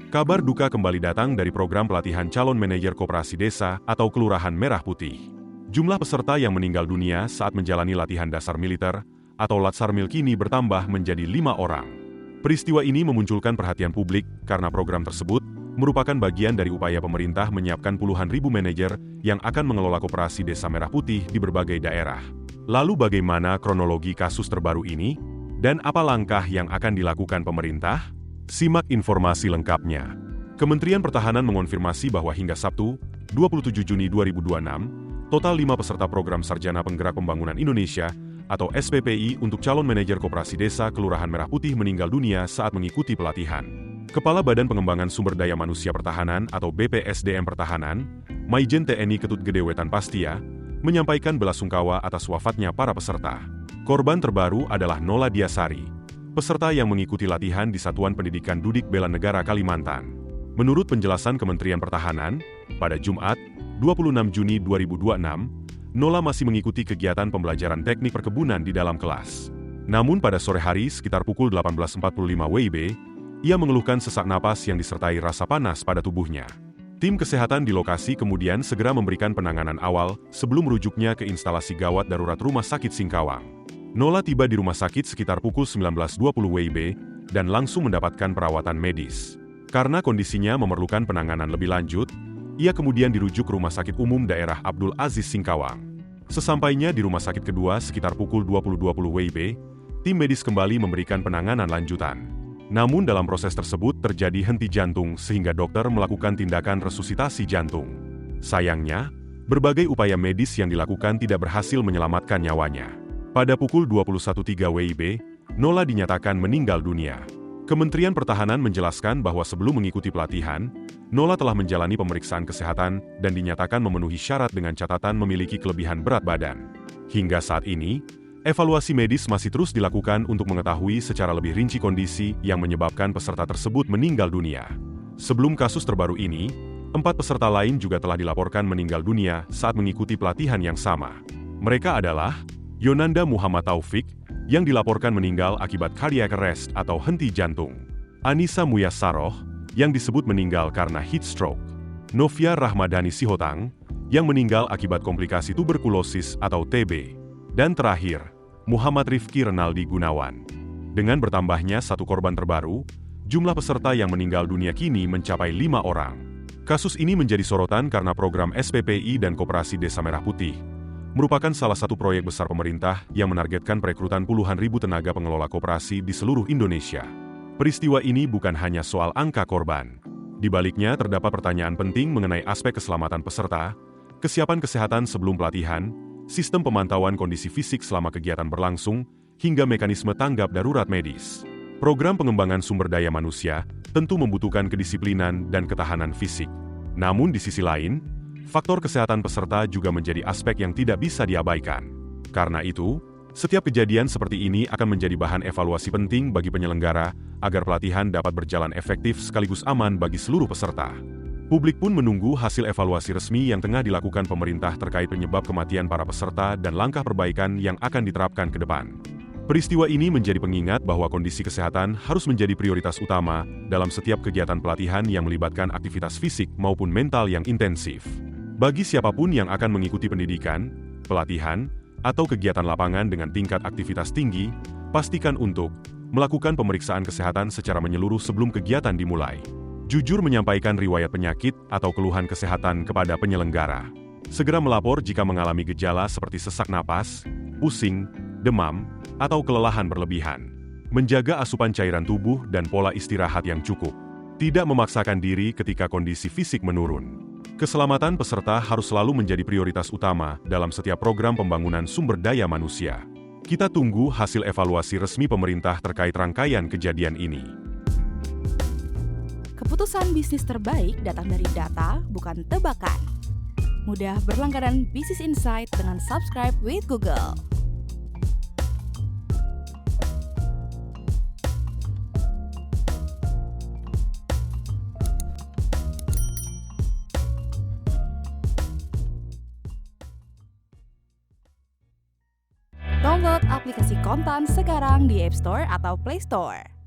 Kabar duka kembali datang dari program pelatihan calon manajer koperasi desa atau Kelurahan Merah Putih. Jumlah peserta yang meninggal dunia saat menjalani latihan dasar militer atau Latsarmil kini bertambah menjadi 5 orang. Peristiwa ini memunculkan perhatian publik karena program tersebut merupakan bagian dari upaya pemerintah menyiapkan puluhan ribu manajer yang akan mengelola koperasi desa Merah Putih di berbagai daerah. Lalu bagaimana kronologi kasus terbaru ini? Dan apa langkah yang akan dilakukan pemerintah? Simak informasi lengkapnya. Kementerian Pertahanan mengonfirmasi bahwa hingga Sabtu, 27 Juni 2026, total 5 peserta program Sarjana Penggerak Pembangunan Indonesia atau SPPI untuk calon manajer koperasi desa Kelurahan Merah Putih meninggal dunia saat mengikuti pelatihan. Kepala Badan Pengembangan Sumber Daya Manusia Pertahanan atau BPSDM Pertahanan, Maijen TNI Ketut Gede Wetan Pastia, menyampaikan belasungkawa atas wafatnya para peserta. Korban terbaru adalah Nola Diasari, peserta yang mengikuti latihan di Satuan Pendidikan Dudik Bela Negara Kalimantan. Menurut penjelasan Kementerian Pertahanan, pada Jumat, 26 Juni 2026, Nola masih mengikuti kegiatan pembelajaran teknik perkebunan di dalam kelas. Namun pada sore hari sekitar pukul 18.45 WIB, ia mengeluhkan sesak napas yang disertai rasa panas pada tubuhnya. Tim kesehatan di lokasi kemudian segera memberikan penanganan awal sebelum merujuknya ke instalasi gawat darurat Rumah Sakit Singkawang. Nola tiba di rumah sakit sekitar pukul 19.20 WIB dan langsung mendapatkan perawatan medis. Karena kondisinya memerlukan penanganan lebih lanjut, ia kemudian dirujuk ke Rumah Sakit Umum Daerah Abdul Aziz Singkawang. Sesampainya di rumah sakit kedua sekitar pukul 20.20 WIB, tim medis kembali memberikan penanganan lanjutan. Namun dalam proses tersebut terjadi henti jantung sehingga dokter melakukan tindakan resusitasi jantung. Sayangnya, berbagai upaya medis yang dilakukan tidak berhasil menyelamatkan nyawanya. Pada pukul 21.03 WIB, Nola dinyatakan meninggal dunia. Kementerian Pertahanan menjelaskan bahwa sebelum mengikuti pelatihan, Nola telah menjalani pemeriksaan kesehatan dan dinyatakan memenuhi syarat dengan catatan memiliki kelebihan berat badan. Hingga saat ini, evaluasi medis masih terus dilakukan untuk mengetahui secara lebih rinci kondisi yang menyebabkan peserta tersebut meninggal dunia. Sebelum kasus terbaru ini, 4 peserta lain juga telah dilaporkan meninggal dunia saat mengikuti pelatihan yang sama. Mereka adalah Yonanda Muhammad Taufik, yang dilaporkan meninggal akibat cardiac arrest atau henti jantung. Anissa Muyasaroh, yang disebut meninggal karena heat stroke. Novia Rahmadani Sihotang, yang meninggal akibat komplikasi tuberkulosis atau TB. Dan terakhir, Muhammad Rifki Renaldi Gunawan. Dengan bertambahnya 1 korban terbaru, jumlah peserta yang meninggal dunia kini mencapai 5 orang. Kasus ini menjadi sorotan karena program SPPI dan Koperasi Desa Merah Putih merupakan salah satu proyek besar pemerintah yang menargetkan perekrutan puluhan ribu tenaga pengelola koperasi di seluruh Indonesia. Peristiwa ini bukan hanya soal angka korban. Di baliknya terdapat pertanyaan penting mengenai aspek keselamatan peserta, kesiapan kesehatan sebelum pelatihan, sistem pemantauan kondisi fisik selama kegiatan berlangsung, hingga mekanisme tanggap darurat medis. Program pengembangan sumber daya manusia tentu membutuhkan kedisiplinan dan ketahanan fisik. Namun di sisi lain, faktor kesehatan peserta juga menjadi aspek yang tidak bisa diabaikan. Karena itu, setiap kejadian seperti ini akan menjadi bahan evaluasi penting bagi penyelenggara agar pelatihan dapat berjalan efektif sekaligus aman bagi seluruh peserta. Publik pun menunggu hasil evaluasi resmi yang tengah dilakukan pemerintah terkait penyebab kematian para peserta dan langkah perbaikan yang akan diterapkan ke depan. Peristiwa ini menjadi pengingat bahwa kondisi kesehatan harus menjadi prioritas utama dalam setiap kegiatan pelatihan yang melibatkan aktivitas fisik maupun mental yang intensif. Bagi siapapun yang akan mengikuti pendidikan, pelatihan, atau kegiatan lapangan dengan tingkat aktivitas tinggi, pastikan untuk melakukan pemeriksaan kesehatan secara menyeluruh sebelum kegiatan dimulai. Jujur menyampaikan riwayat penyakit atau keluhan kesehatan kepada penyelenggara. Segera melapor jika mengalami gejala seperti sesak napas, pusing, demam, atau kelelahan berlebihan. Menjaga asupan cairan tubuh dan pola istirahat yang cukup. Tidak memaksakan diri ketika kondisi fisik menurun. Keselamatan peserta harus selalu menjadi prioritas utama dalam setiap program pembangunan sumber daya manusia. Kita tunggu hasil evaluasi resmi pemerintah terkait rangkaian kejadian ini. Keputusan bisnis terbaik datang dari data, bukan tebakan. Mudah berlangganan Business Insight dengan subscribe with Google. Download aplikasi Kontan sekarang di App Store atau Play Store.